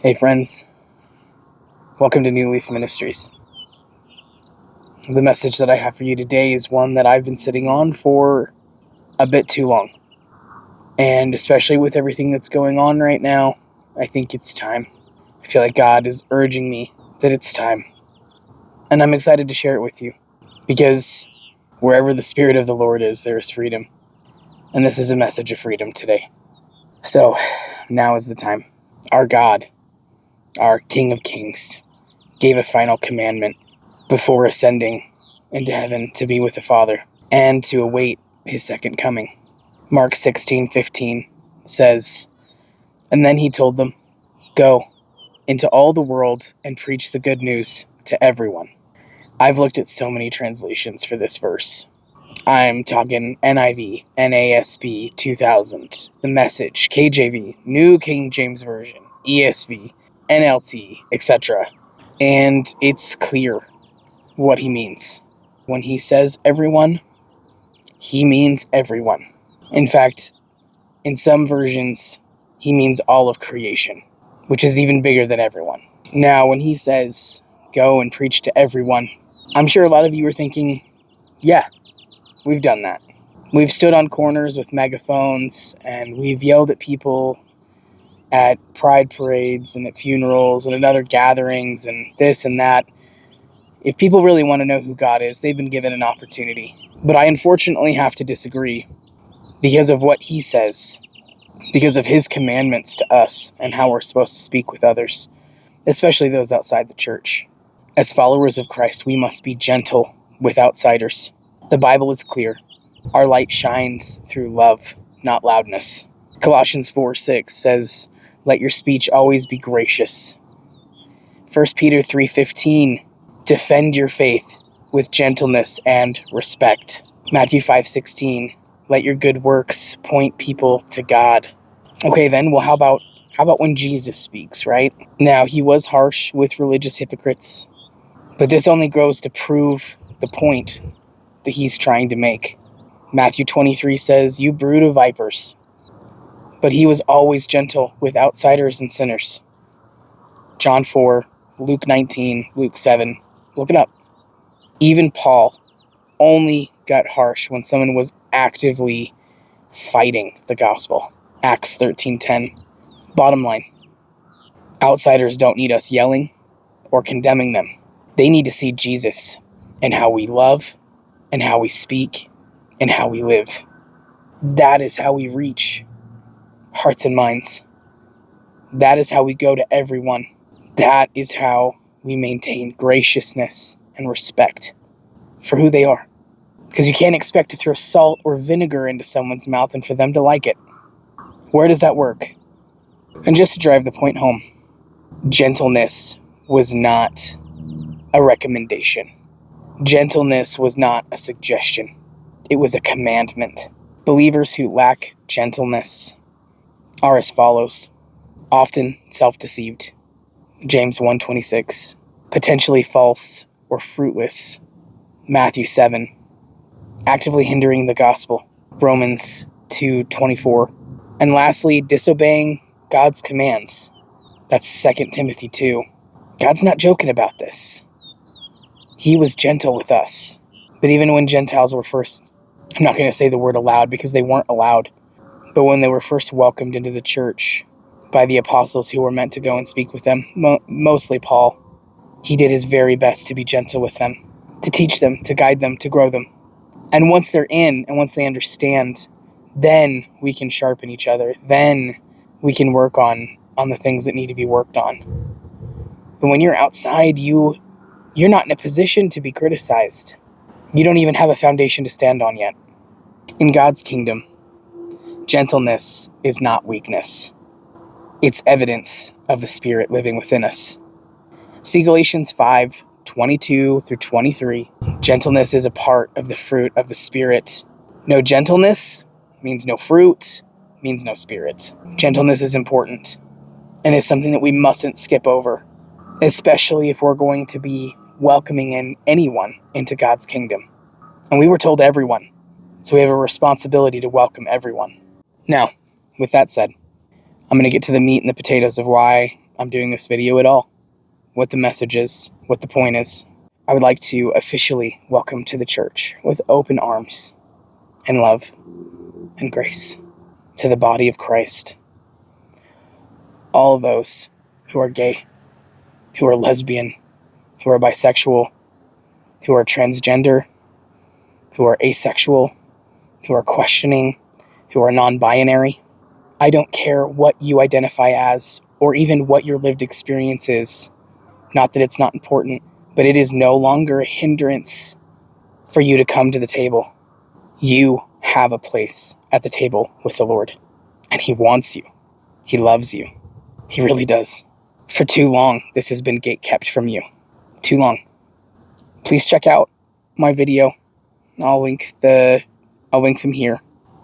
Hey friends, welcome to New Leaf Ministries. The message that I have for you today is one that I've been sitting on for a bit too long. And especially with everything that's going on right now, I think it's time. I feel like God is urging me that it's time. And I'm excited to share it with you because wherever the Spirit of the Lord is, there is freedom. And this is a message of freedom today. So now is the time. Our God, our King of Kings, gave a final commandment before ascending into heaven to be with the Father and to await his second coming. Mark 16:15 says, "And then he told them, 'Go into all the world and preach the good news to everyone.'" I've looked at so many translations for this verse. I'm talking NIV, NASB 2000, The Message, KJV, New King James Version, ESV, NLT, etc. And it's clear what he means. When he says everyone, he means everyone. In fact, in some versions, he means all of creation, which is even bigger than everyone. Now, when he says, "Go and preach to everyone," I'm sure a lot of you are thinking, yeah, we've done that. We've stood on corners with megaphones, and we've yelled at people at pride parades and at funerals and at other gatherings and this and that. If people really want to know who God is, they've been given an opportunity. But I unfortunately have to disagree because of what he says, because of his commandments to us and how we're supposed to speak with others, especially those outside the church. As followers of Christ, we must be gentle with outsiders. The Bible is clear. Our light shines through love, not loudness. Colossians 4:6 says, "Let your speech always be gracious." 1 Peter 3:15, "Defend your faith with gentleness and respect." Matthew 5:16, "Let your good works point people to God." Okay then, well how about when Jesus speaks, right? Now, he was harsh with religious hypocrites, but this only goes to prove the point that he's trying to make. Matthew 23 says, "You brood of vipers." But he was always gentle with outsiders and sinners. John 4, Luke 19, Luke 7. Look it up. Even Paul only got harsh when someone was actively fighting the gospel. Acts 13:10. Bottom line, outsiders don't need us yelling or condemning them. They need to see Jesus and how we love and how we speak and how we live. That is how we reach hearts and minds. That is how we go to everyone. That is how we maintain graciousness and respect for who they are. Because you can't expect to throw salt or vinegar into someone's mouth and for them to like it. Where does that work? And just to drive the point home, gentleness was not a recommendation. Gentleness was not a suggestion. It was a commandment. Believers who lack gentleness are as follows: often self-deceived, James 1:26, potentially false or fruitless, Matthew 7, actively hindering the gospel, Romans 2:24, and lastly, disobeying God's commands. That's 2 Timothy 2. God's not joking about this. He was gentle with us. But even when Gentiles were first, I'm not going to say the word allowed because they weren't allowed, but when they were first welcomed into the church by the apostles who were meant to go and speak with them, mostly Paul, he did his very best to be gentle with them, to teach them, to guide them, to grow them. And once they're in and once they understand, then we can sharpen each other. Then we can work on the things that need to be worked on. But when you're outside, you're not in a position to be criticized. You don't even have a foundation to stand on yet. In God's kingdom, gentleness is not weakness. It's evidence of the Spirit living within us. See Galatians 5:22 through 23. Gentleness is a part of the fruit of the Spirit. No gentleness means no fruit, means no Spirit. Gentleness is important and is something that we mustn't skip over, especially if we're going to be welcoming in anyone into God's kingdom. And we were told everyone, so we have a responsibility to welcome everyone. Now, with that said, I'm going to get to the meat and the potatoes of why I'm doing this video at all, what the message is, what the point is. I would like to officially welcome to the church with open arms and love and grace to the body of Christ all of those who are gay, who are lesbian, who are bisexual, who are transgender, who are asexual, who are questioning, who are non-binary. I don't care what you identify as or even what your lived experience is. Not that it's not important, but it is no longer a hindrance for you to come to the table. You have a place at the table with the Lord, and He wants you. He loves you. He really does. For too long, this has been gatekept from you. Too long. Please check out my video. I'll link them here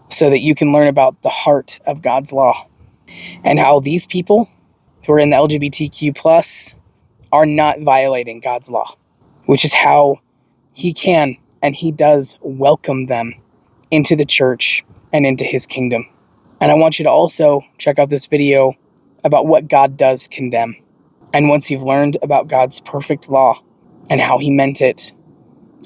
so that you can learn about the heart of God's law and how these people who are in the LGBTQ+ are not violating God's law, which is how He can and He does welcome them into the church and into His kingdom. And I want you to also check out this video about what God does condemn. And once you've learned about God's perfect law and how He meant it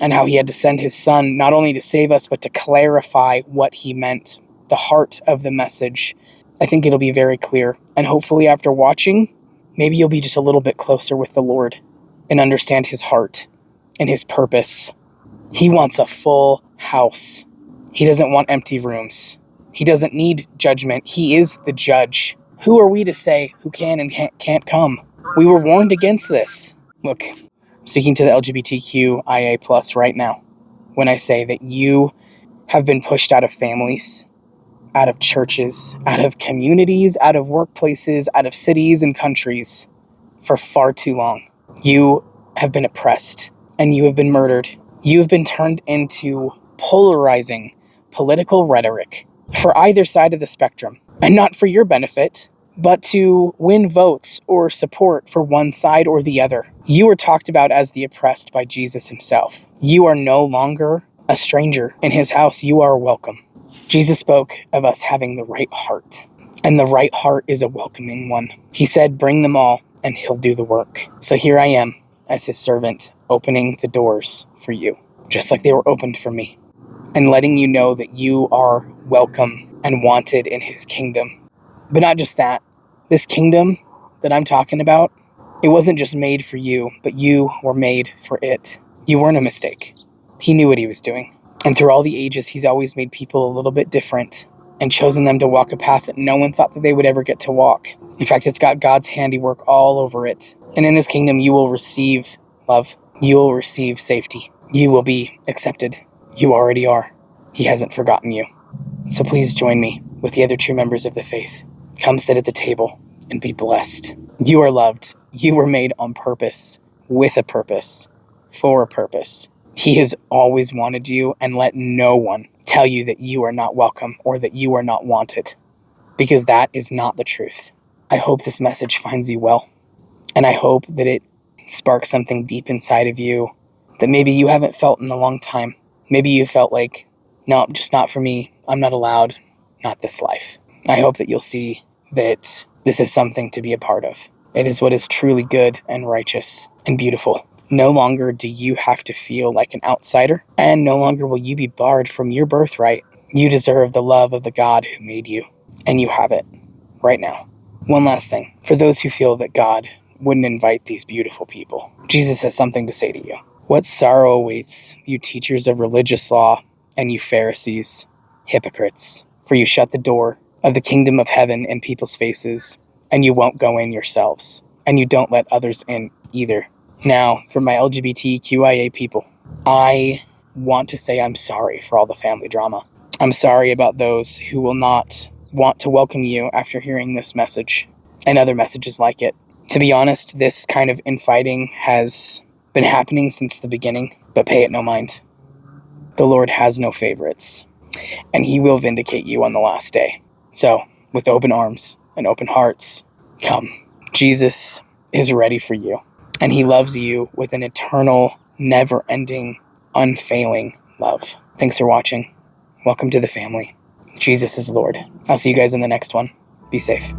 and how He had to send His Son not only to save us, but to clarify what He meant, the heart of the message, I think it'll be very clear. And hopefully after watching, maybe you'll be just a little bit closer with the Lord and understand His heart and His purpose. He wants a full house. He doesn't want empty rooms. He doesn't need judgment. He is the judge. Who are we to say who can and can't come? We were warned against this. Look, I'm speaking to the LGBTQIA+ right now when I say that you have been pushed out of families, out of churches, out of communities, out of workplaces, out of cities and countries for far too long. You have been oppressed and you have been murdered. You have been turned into polarizing political rhetoric for either side of the spectrum, and not for your benefit, but to win votes or support for one side or the other. You were talked about as the oppressed by Jesus Himself. You are no longer a stranger in His house. You are welcome. Jesus spoke of us having the right heart, and the right heart is a welcoming one. He said, bring them all, and He'll do the work. So here I am as His servant, opening the doors for you, just like they were opened for me, and letting you know that you are welcome and wanted in His kingdom. But not just that. This kingdom that I'm talking about, it wasn't just made for you, but you were made for it. You weren't a mistake. He knew what He was doing. And through all the ages, He's always made people a little bit different and chosen them to walk a path that no one thought that they would ever get to walk. In fact, it's got God's handiwork all over it. And in this kingdom, you will receive love. You will receive safety. You will be accepted. You already are. He hasn't forgotten you. So please join me with the other true members of the faith. Come sit at the table and be blessed. You are loved. You were made on purpose, with a purpose, for a purpose. He has always wanted you, and let no one tell you that you are not welcome or that you are not wanted, because that is not the truth. I hope this message finds you well, and I hope that it sparks something deep inside of you that maybe you haven't felt in a long time. Maybe you felt like, no, just not for me. I'm not allowed. Not this life. I hope that you'll see that this is something to be a part of. It is what is truly good and righteous and beautiful. No longer do you have to feel like an outsider, and no longer will you be barred from your birthright. You deserve the love of the God who made you, and you have it right now. One last thing. For those who feel that God wouldn't invite these beautiful people, Jesus has something to say to you. What sorrow awaits you teachers of religious law, and you Pharisees, hypocrites, for you shut the door of the kingdom of heaven in people's faces, and you won't go in yourselves, and you don't let others in either. Now, for my LGBTQIA people, I want to say I'm sorry for all the family drama. I'm sorry about those who will not want to welcome you after hearing this message and other messages like it. To be honest, this kind of infighting has been happening since the beginning, but pay it no mind. The Lord has no favorites, and He will vindicate you on the last day. So, with open arms and open hearts, come. Jesus is ready for you, and He loves you with an eternal, never-ending, unfailing love. Thanks for watching. Welcome to the family. Jesus is Lord. I'll see you guys in the next one. Be safe.